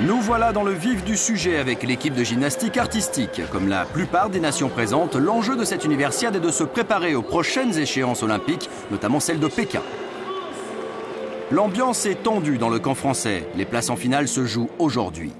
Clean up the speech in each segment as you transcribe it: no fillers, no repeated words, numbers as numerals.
Nous voilà dans le vif du sujet avec l'équipe de gymnastique artistique. Comme la plupart des nations présentes, l'enjeu de cette universiade est de se préparer aux prochaines échéances olympiques, notamment celle de Pékin. L'ambiance est tendue dans le camp français. Les places en finale se jouent aujourd'hui.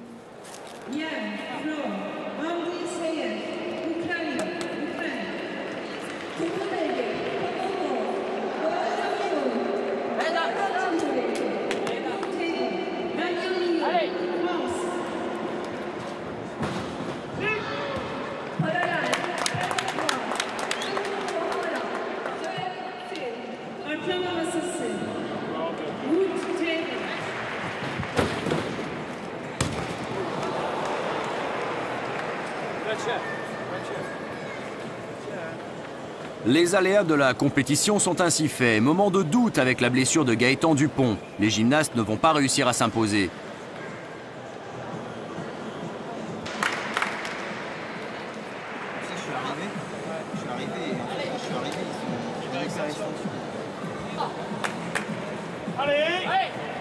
Les aléas de la compétition sont ainsi faits. Moment de doute avec la blessure de Gaëtan Dupont. Les gymnastes ne vont pas réussir à s'imposer.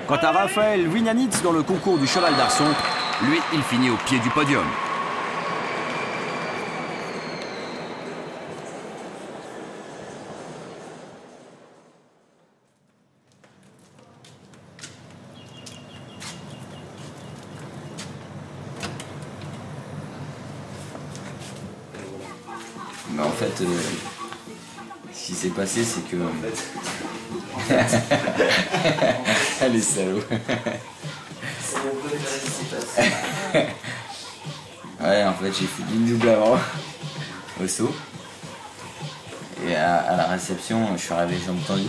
Quant à Raphaël Wignanitz dans le concours du cheval d'arçon, lui, il finit au pied du podium. Bah en fait, ce qui s'est passé, c'est que... Allez, salaud. Ouais, en fait, j'ai fait une double avant au saut. Et à la réception, je suis arrivé jambes tendues.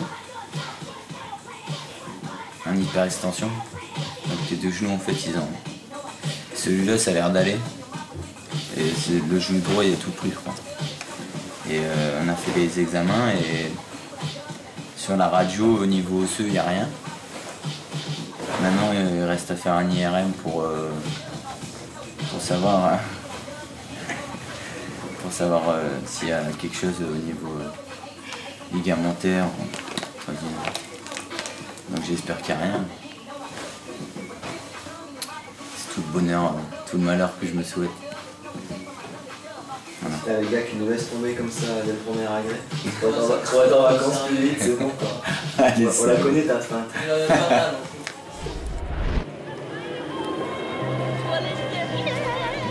En hyperextension. Donc les deux genoux, en fait, ils ont... Celui-là, ça a l'air d'aller. Et le genou droit, il a tout pris, je crois. Et on a fait les examens et sur la radio, au niveau osseux, il n'y a rien. Maintenant, il reste à faire un IRM pour savoir, s'il y a quelque chose au niveau ligamentaire. Donc j'espère qu'il n'y a rien. C'est tout le bonheur, tout le malheur que je me souhaite. Voilà. T'as les gars qui nous laissent tomber comme ça dès le premier agrès. Pour être en vacances plus vite, c'est bon quoi. Allez, on la connaît ta fin.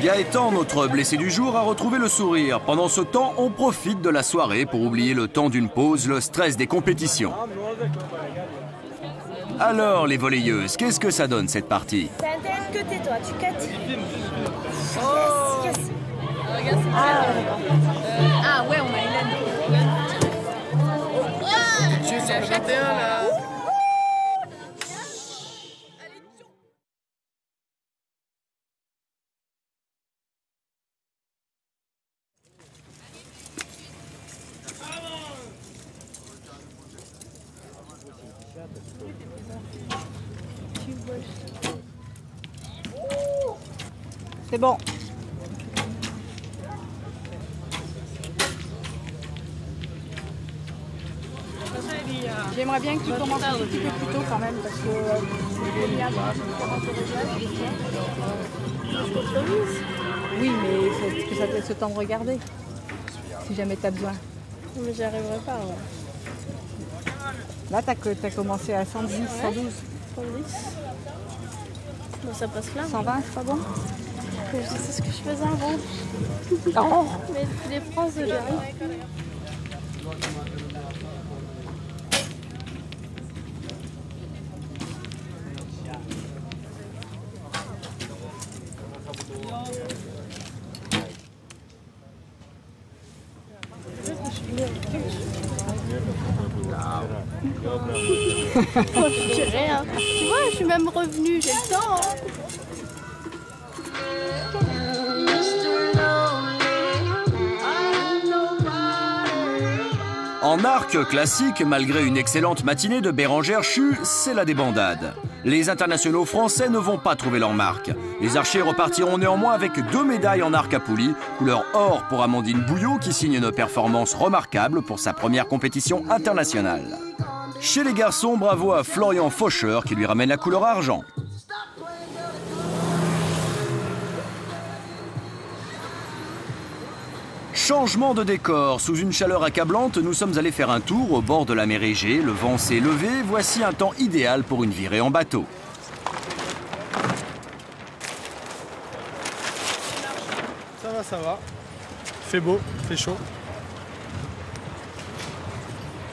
Gaëtan, notre blessé du jour, a retrouvé le sourire. Pendant ce temps, on profite de la soirée pour oublier le temps d'une pause, le stress des compétitions. Alors, les volleyeuses, qu'est-ce que ça donne cette partie? Ça intéresse que tais-toi, tu cates. Yes. Ah ouais, on a Hélène. Je suis sur le 21 là. C'est bon. J'aimerais bien que tu commences un petit peu plus tôt quand même parce que oui, mais il faut que ça te laisse le temps de regarder si jamais tu as besoin. Mais j'y arriverai pas. Ouais. Là, tu as commencé à 110, 112. 110. Bon, ça passe là. 120, c'est pas bon? Je sais ce que je faisais avant. Non. Mais les France, j'y arrive. Je dis rien. Tu vois, je suis même revenue, j'ai le temps. Hein. En arc classique, malgré une excellente matinée de Bérengère Chu, c'est la débandade. Les internationaux français ne vont pas trouver leur marque. Les archers repartiront néanmoins avec 2 médailles en arc à poulies, couleur or pour Amandine Bouillot qui signe une performance remarquable pour sa première compétition internationale. Chez les garçons, bravo à Florian Faucheur qui lui ramène la couleur argent. Changement de décor. Sous une chaleur accablante, nous sommes allés faire un tour au bord de la mer Égée. Le vent s'est levé. Voici un temps idéal pour une virée en bateau. Ça va. Il fait beau, il fait chaud.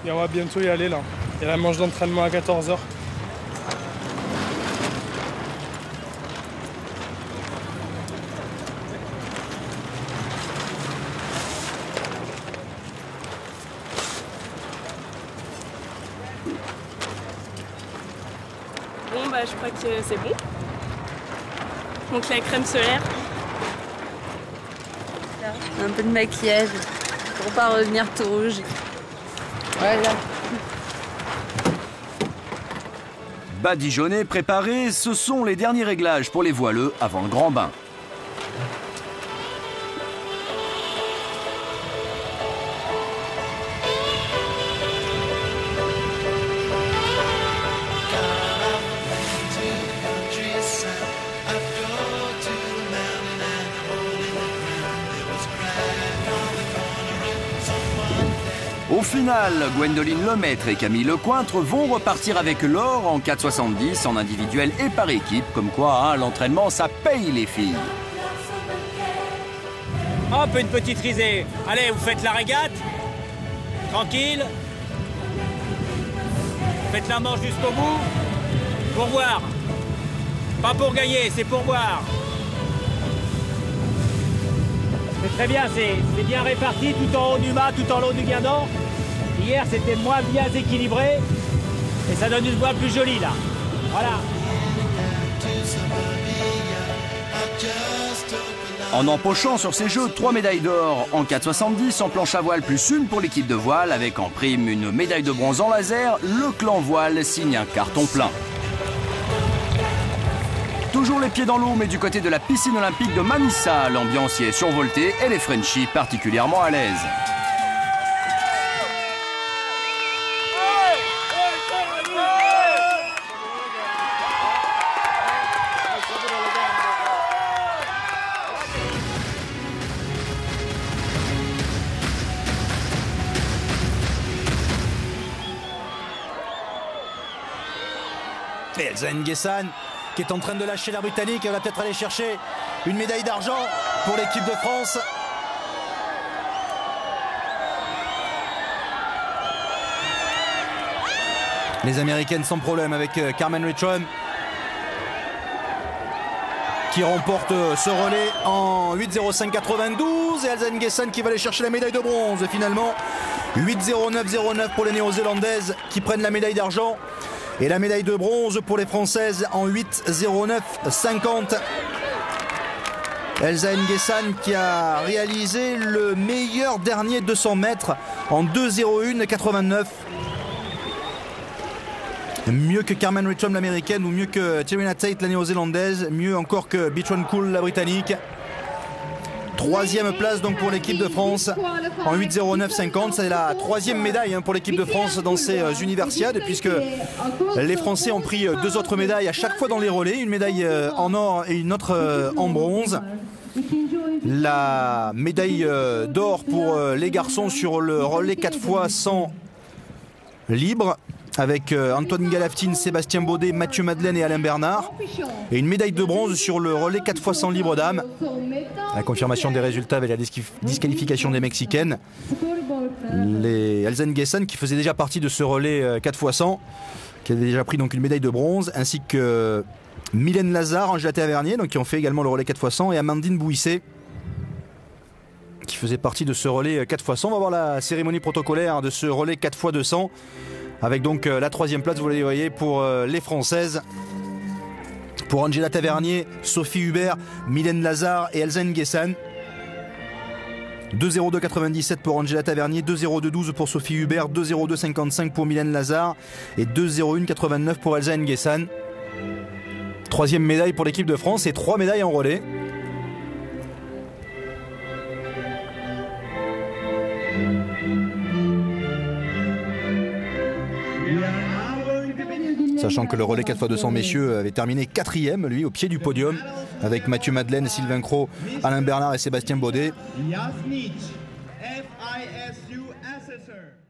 Et on va bientôt y aller là. Il y a la manche d'entraînement à 14h. Bon bah je crois que c'est bon. Donc la crème solaire. Un peu de maquillage pour pas revenir tout rouge. Voilà. Badigeonné, préparé, ce sont les derniers réglages pour les voileux avant le grand bain. Au final, Gwendoline Lemaître et Camille Lecointre vont repartir avec l'or en 4,70 en individuel et par équipe. Comme quoi, hein, l'entraînement, ça paye les filles. Hop, une petite risée. Allez, vous faites la régate. Tranquille. Faites la manche jusqu'au bout. Pour voir. Pas pour gagner, c'est pour voir. C'est très bien, c'est bien réparti, tout en haut du mât, tout en haut du guindon. Hier, c'était moins bien équilibré. Et ça donne une voile plus jolie, là. Voilà. En empochant sur ces jeux 3 médailles d'or en 4,70 en planche à voile plus une pour l'équipe de voile avec en prime une médaille de bronze en laser, le clan voile signe un carton plein. Toujours les pieds dans l'eau, mais du côté de la piscine olympique de Manissa, l'ambiance y est survoltée et les Frenchies particulièrement à l'aise. Et Elsa Nguessan qui est en train de lâcher la Britannique, elle va peut-être aller chercher une médaille d'argent pour l'équipe de France. Les Américaines sans problème avec Carmen Richron qui remporte ce relais en 8,05,92 et Elsa Nguessan qui va aller chercher la médaille de bronze finalement. 8,09,09 pour les Néo-Zélandaises qui prennent la médaille d'argent. Et la médaille de bronze pour les Françaises en 8,09,50. Elsa Nguessan qui a réalisé le meilleur dernier 200 mètres en 2,01,89. Mieux que Carmen Richron l'américaine ou mieux que Tirina Tate la néo-zélandaise. Mieux encore que Beatrice Cool la britannique. Troisième place donc pour l'équipe de France en 8,09,50. C'est la troisième médaille pour l'équipe de France dans ces universiades puisque les Français ont pris 2 autres médailles à chaque fois dans les relais. Une médaille en or et une autre en bronze. La médaille d'or pour les garçons sur le relais 4x100 libre avec Antoine Galaftine, Sébastien Baudet, Mathieu Madeleine et Alain Bernard. Et une médaille de bronze sur le relais 4x100 libre dames. La confirmation des résultats avec la disqualification des Mexicaines. Les Elsa Nguessan qui faisait déjà partie de ce relais 4x100, qui avait déjà pris donc une médaille de bronze, ainsi que Mylène Lazare, Angela Tavernier, donc qui ont fait également le relais 4x100, et Amandine Bouissé, qui faisait partie de ce relais 4x100. On va voir la cérémonie protocolaire de ce relais 4x200, avec donc la troisième place, vous les voyez, pour les Françaises. Pour Angela Tavernier, Sophie Hubert, Mylène Lazare et Elsa Nguessan. 2,02,97 pour Angela Tavernier, 2,02,12 pour Sophie Hubert, 2,02,55 pour Mylène Lazare et 2,01,89 pour Elsa Nguessan. Troisième médaille pour l'équipe de France et 3 médailles en relais. Sachant que le relais 4x200 messieurs avait terminé 4e, lui, au pied du podium, avec Mathieu Madeleine, Sylvain Cros, Alain Bernard et Sébastien Baudet. FISU assessor.